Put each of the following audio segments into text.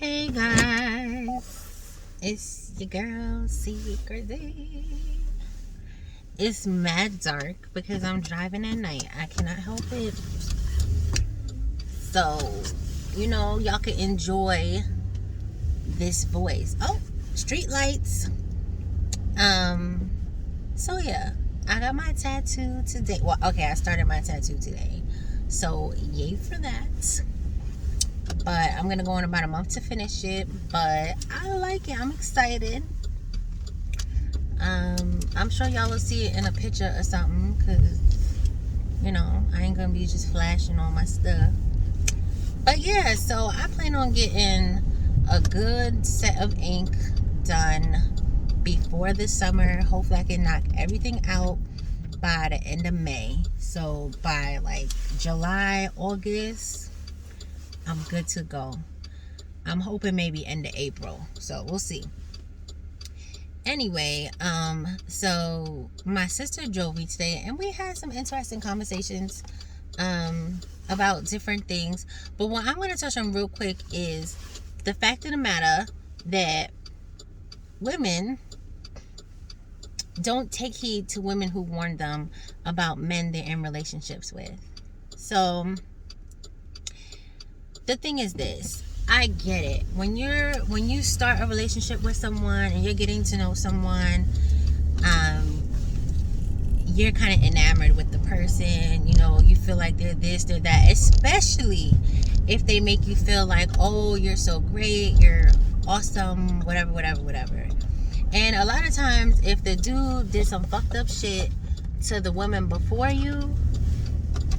Hey guys, it's your girl SeekretD. It's mad dark because I'm driving at night. I cannot help it. So, y'all can enjoy this voice. Oh, street lights. So yeah, I got my tattoo today. Well, okay, I started my tattoo today. So, yay for that. But I'm gonna go in about a month to finish it. But I like it. I'm excited. I'm sure y'all will see it in a picture or something, because I ain't gonna be just flashing all my stuff. But yeah, so I plan on getting a good set of ink done before the summer. Hopefully I can knock everything out by the end of May. So by like July, August, I'm good to go. I'm hoping maybe end of April. So we'll see. Anyway, so my sister drove me today and we had some interesting conversations about different things. But what I'm going to touch on real quick is the fact of the matter that women don't take heed to women who warn them about men they're in relationships with. So the thing is this, I get it. When you start a relationship with someone and you're getting to know someone, you're kind of enamored with the person. You feel like they're this, they're that, especially if they make you feel like, oh, you're so great, you're awesome, whatever. And a lot of times, if the dude did some fucked up shit to the woman before you,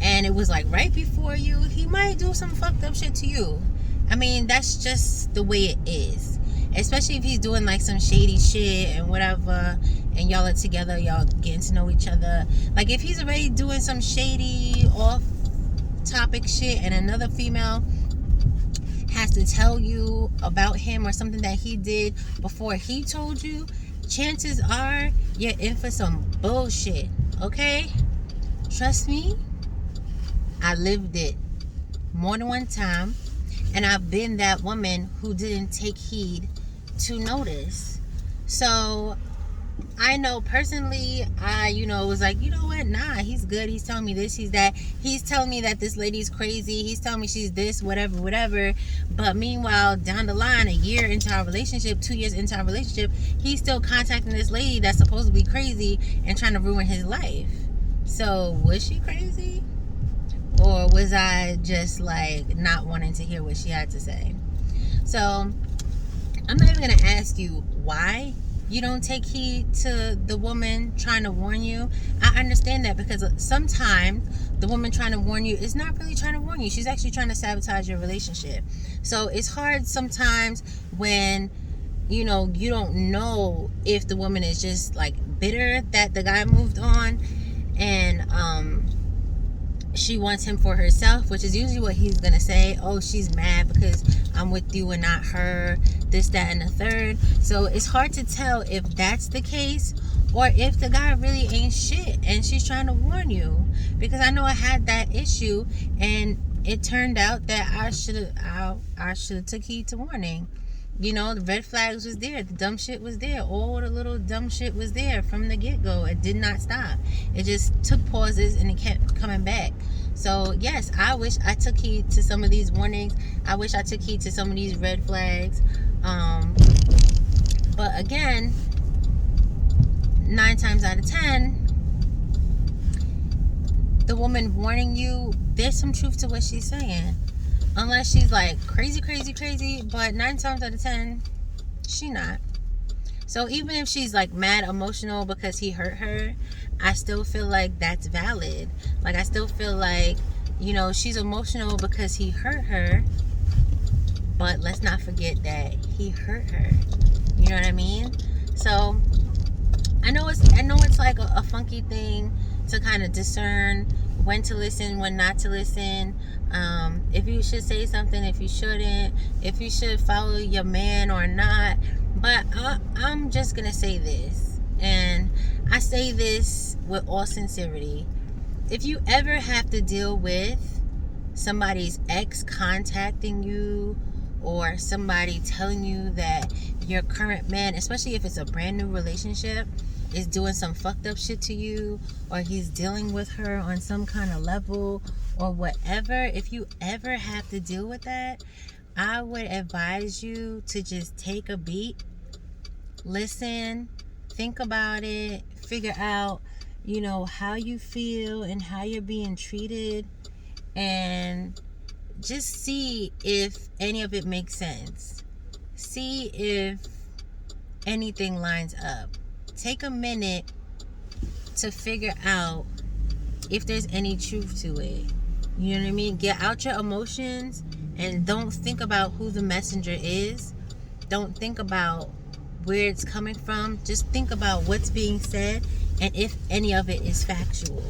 and it was like right before you, he might do some fucked up shit to you. I mean, that's just the way it is. Especially if he's doing like some shady shit and whatever, and y'all are together, y'all getting to know each other. Like if he's already doing some shady off topic shit and another female has to tell you about him or something that he did before he told you, chances are you're in for some bullshit. Okay? Trust me, I lived it more than one time, and I've been that woman who didn't take heed to notice. So I know personally, I was like, you know what, nah, he's good, he's telling me this, he's that, he's telling me that this lady's crazy, he's telling me she's this, whatever. But meanwhile, down the line, a year into our relationship, 2 years into our relationship, he's still contacting this lady that's supposed to be crazy and trying to ruin his life. So was she crazy? Or was I just like not wanting to hear what she had to say? So I'm not even going to ask you why you don't take heed to the woman trying to warn you. I understand that, because sometimes the woman trying to warn you is not really trying to warn you. She's actually trying to sabotage your relationship. So it's hard sometimes when you don't know if the woman is just like bitter that the guy moved on, and she wants him for herself, which is usually what he's gonna say. Oh, she's mad because I'm with you and not her, this, that, and the third. So it's hard to tell if that's the case or if the guy really ain't shit and she's trying to warn you. Because I know I had that issue, and it turned out that I should have took heed to warning. The red flags was there, the dumb shit was there, all the little dumb shit was there from the get-go. It did not stop. It just took pauses and it kept coming back. So yes, I wish I took heed to some of these warnings. I wish I took heed to some of these red flags. But again, 9 times out of 10, the woman warning you, there's some truth to what she's saying. Unless she's like crazy, but 9 times out of 10, she not. So even if she's like mad emotional because he hurt her, I still feel like that's valid. Like I still feel like, she's emotional because he hurt her, but let's not forget that he hurt her. You know what I mean? So I know it's like a funky thing to kind of discern when to listen, when not to listen, if you should say something, if you shouldn't, if you should follow your man or not. But I'm just gonna say this, and I say this with all sincerity. If you ever have to deal with somebody's ex contacting you, or somebody telling you that your current man, especially if it's a brand new relationship, is doing some fucked up shit to you, or he's dealing with her on some kind of level or whatever, if you ever have to deal with that, I would advise you to just take a beat, listen, think about it, figure out, how you feel and how you're being treated, and just see if any of it makes sense. See if anything lines up. Take a minute to figure out if there's any truth to it. You know what I mean? Get out your emotions and don't think about who the messenger is. Don't think about where it's coming from. Just think about what's being said and if any of it is factual.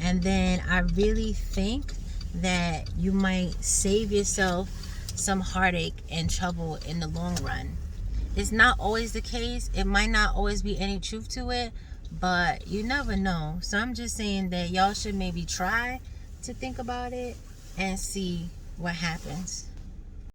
And then I really think that you might save yourself some heartache and trouble in the long run. It's not always the case. It might not always be any truth to it, but you never know. So I'm just saying that y'all should maybe try to think about it and see what happens.